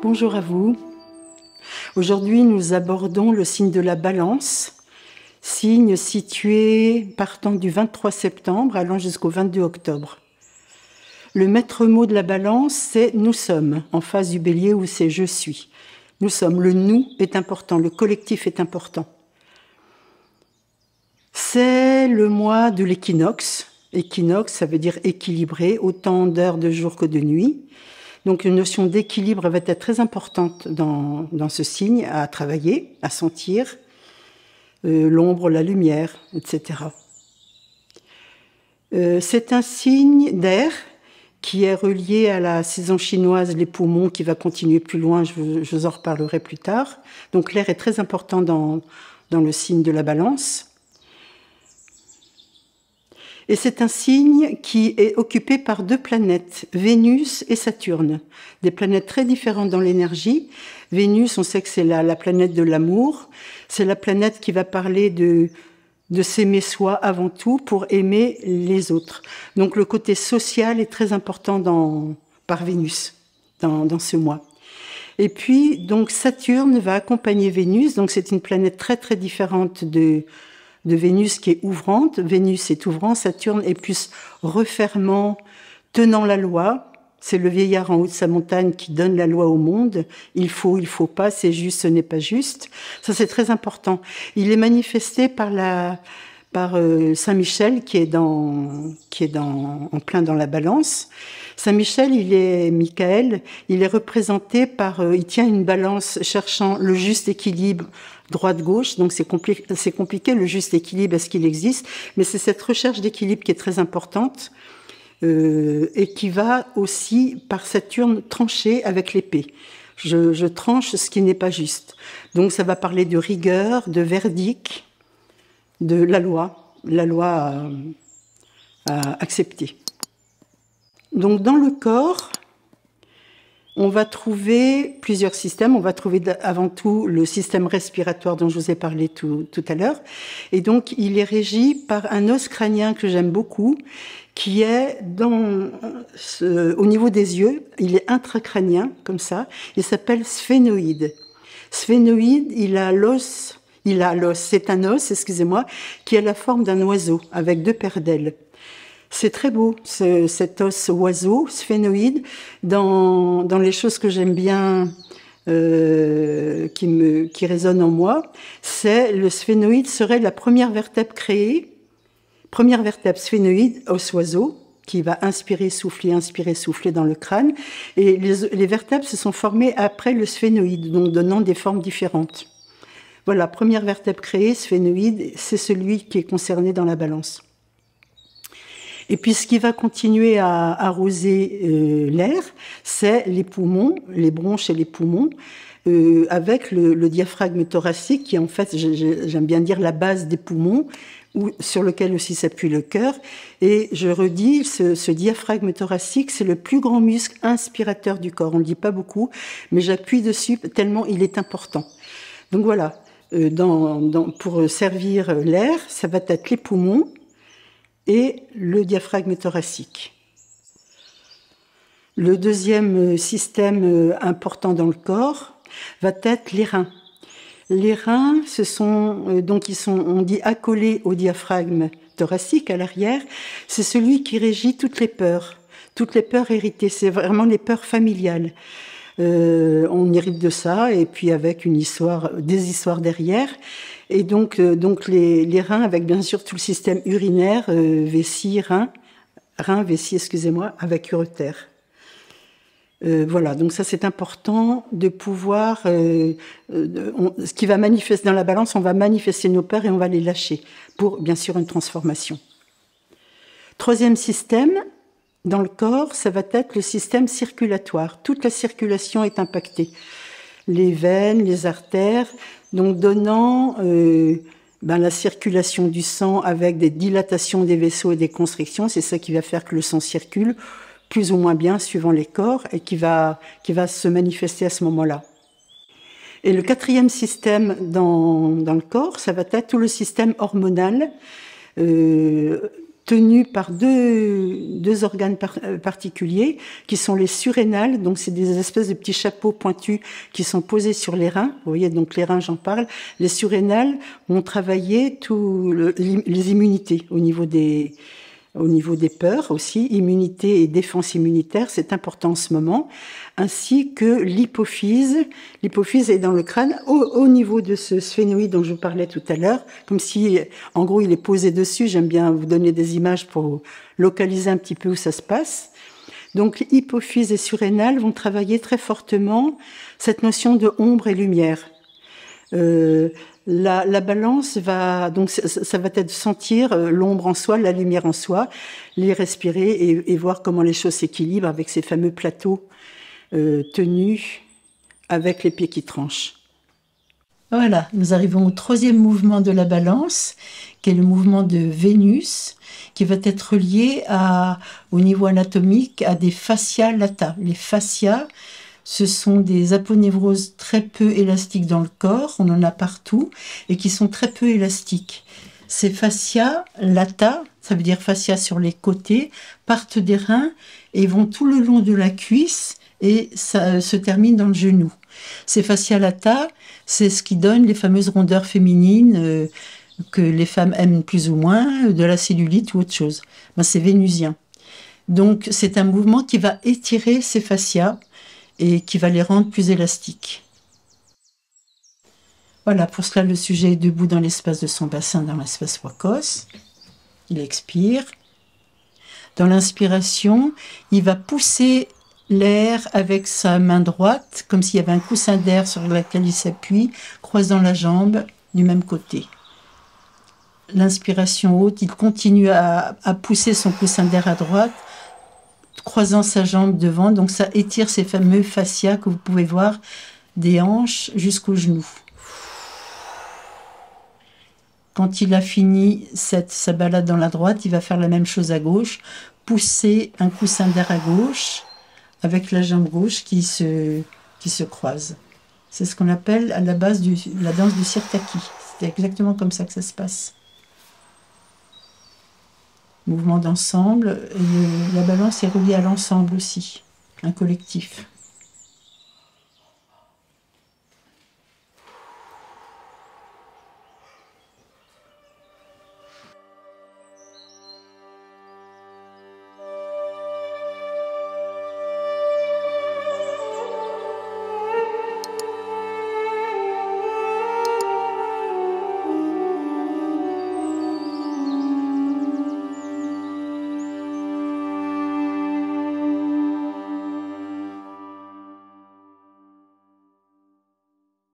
Bonjour à vous. Aujourd'hui, nous abordons le signe de la Balance, signe situé partant du 23 septembre allant jusqu'au 22 octobre. Le maître mot de la Balance, c'est « nous sommes », en face du Bélier où c'est « je suis ». Nous sommes, le « nous » est important, le collectif est important. C'est le mois de l'équinoxe. Équinoxe, ça veut dire équilibré, autant d'heures de jour que de nuit. Donc une notion d'équilibre va être très importante dans ce signe, à travailler, à sentir, l'ombre, la lumière, etc. C'est un signe d'air qui est relié à la saison chinoise, les poumons, qui va continuer plus loin, je vous en reparlerai plus tard. Donc l'air est très important dans le signe de la Balance. Et c'est un signe qui est occupé par deux planètes, Vénus et Saturne. Des planètes très différentes dans l'énergie. Vénus, on sait que c'est la planète de l'amour. C'est la planète qui va parler de s'aimer soi avant tout pour aimer les autres. Donc le côté social est très important par Vénus dans ce mois. Et puis, donc Saturne va accompagner Vénus. Donc c'est une planète très très différente de Vénus qui est ouvrante. Vénus est ouvrant, Saturne est plus refermant, tenant la loi. C'est le vieillard en haut de sa montagne qui donne la loi au monde. Il faut pas, c'est juste, ce n'est pas juste. Ça, c'est très important. Il est manifesté par Saint-Michel qui est en plein dans la Balance. Saint-Michel, Michael, il est représenté il tient une balance cherchant le juste équilibre droite-gauche, donc c'est compliqué le juste équilibre, est-ce qu'il existe, mais c'est cette recherche d'équilibre qui est très importante et qui va aussi, par Saturne, trancher avec l'épée. Je tranche ce qui n'est pas juste. Donc ça va parler de rigueur, de verdict, de la loi à accepter. Donc dans le corps, on va trouver plusieurs systèmes. On va trouver avant tout le système respiratoire dont je vous ai parlé tout à l'heure. Et donc, il est régi par un os crânien que j'aime beaucoup, qui est au niveau des yeux. Il est intracrânien, comme ça. Il s'appelle sphénoïde. Sphénoïde, c'est un os, excusez-moi, qui a la forme d'un oiseau, avec deux paires d'ailes. C'est très beau, cet os oiseau, sphénoïde. Dans les choses que j'aime bien, qui résonnent en moi, le sphénoïde serait la première vertèbre créée, première vertèbre sphénoïde, os oiseau, qui va inspirer, souffler dans le crâne. Et les vertèbres se sont formées après le sphénoïde, donc donnant des formes différentes. Voilà, première vertèbre créée, sphénoïde, c'est celui qui est concerné dans la Balance. Et puis ce qui va continuer à arroser l'air, c'est les poumons, les bronches et les poumons, avec le diaphragme thoracique qui est en fait, j'aime bien dire, la base des poumons, sur lequel aussi s'appuie le cœur. Et je redis, ce diaphragme thoracique, c'est le plus grand muscle inspirateur du corps. On ne le dit pas beaucoup, mais j'appuie dessus tellement il est important. Donc voilà, pour servir l'air, ça va être les poumons, et le diaphragme thoracique. Le deuxième système important dans le corps va être les reins. Les reins, on dit accolés au diaphragme thoracique à l'arrière. C'est celui qui régit toutes les peurs héritées. C'est vraiment les peurs familiales. On hérite de ça, et puis avec des histoires derrière. Et donc les reins, avec bien sûr tout le système urinaire, vessie, vessie, excusez-moi, avec ureter. Voilà, donc ça c'est important de pouvoir, ce qui va manifester dans la Balance, on va manifester nos peurs et on va les lâcher pour bien sûr une transformation. Troisième système, dans le corps, ça va être le système circulatoire. Toute la circulation est impactée. Les veines, les artères, donc donnant la circulation du sang avec des dilatations des vaisseaux et des constrictions. C'est ça qui va faire que le sang circule plus ou moins bien suivant les corps et qui va se manifester à ce moment-là. Et le quatrième système dans le corps, ça va être tout le système hormonal, tenus par deux organes particuliers, qui sont les surrénales. Donc, c'est des espèces de petits chapeaux pointus qui sont posés sur les reins. Vous voyez, donc les reins, j'en parle. Les surrénales vont travailler les immunités au niveau des peurs aussi, immunité et défense immunitaire, c'est important en ce moment, ainsi que l'hypophyse. L'hypophyse est dans le crâne, au niveau de ce sphénoïde dont je vous parlais tout à l'heure, comme si, en gros, il est posé dessus. J'aime bien vous donner des images pour localiser un petit peu où ça se passe. Donc, hypophyse et surrénale vont travailler très fortement cette notion de ombre et lumière. La balance va donc ça va être sentir l'ombre en soi, la lumière en soi, les respirer et voir comment les choses s'équilibrent avec ces fameux plateaux tenus avec les pieds qui tranchent. Voilà, nous arrivons au troisième mouvement de la balance, qui est le mouvement de Vénus, qui va être lié au niveau anatomique à des fascias lata. Les fascias, ce sont des aponevroses très peu élastiques dans le corps, on en a partout, et qui sont très peu élastiques. Ces fascias lata, ça veut dire fascia sur les côtés, partent des reins et vont tout le long de la cuisse et ça se termine dans le genou. Ces fascias lata, c'est ce qui donne les fameuses rondeurs féminines que les femmes aiment plus ou moins, de la cellulite ou autre chose. Ben, c'est vénusien. Donc c'est un mouvement qui va étirer ces fascias et qui va les rendre plus élastiques. Voilà, pour cela, le sujet est debout dans l'espace de son bassin, dans l'espace Wakos. Il expire. Dans l'inspiration, il va pousser l'air avec sa main droite, comme s'il y avait un coussin d'air sur lequel il s'appuie, croisant la jambe du même côté. L'inspiration haute, il continue à pousser son coussin d'air à droite, croisant sa jambe devant, donc ça étire ces fameux fascias que vous pouvez voir des hanches jusqu'aux genoux. Quand il a fini sa balade dans la droite, il va faire la même chose à gauche, pousser un coussin d'air à gauche avec la jambe gauche qui se croise. C'est ce qu'on appelle à la base la danse du sirtaki. C'est exactement comme ça que ça se passe. Mouvement d'ensemble, la balance est reliée à l'ensemble aussi, un collectif.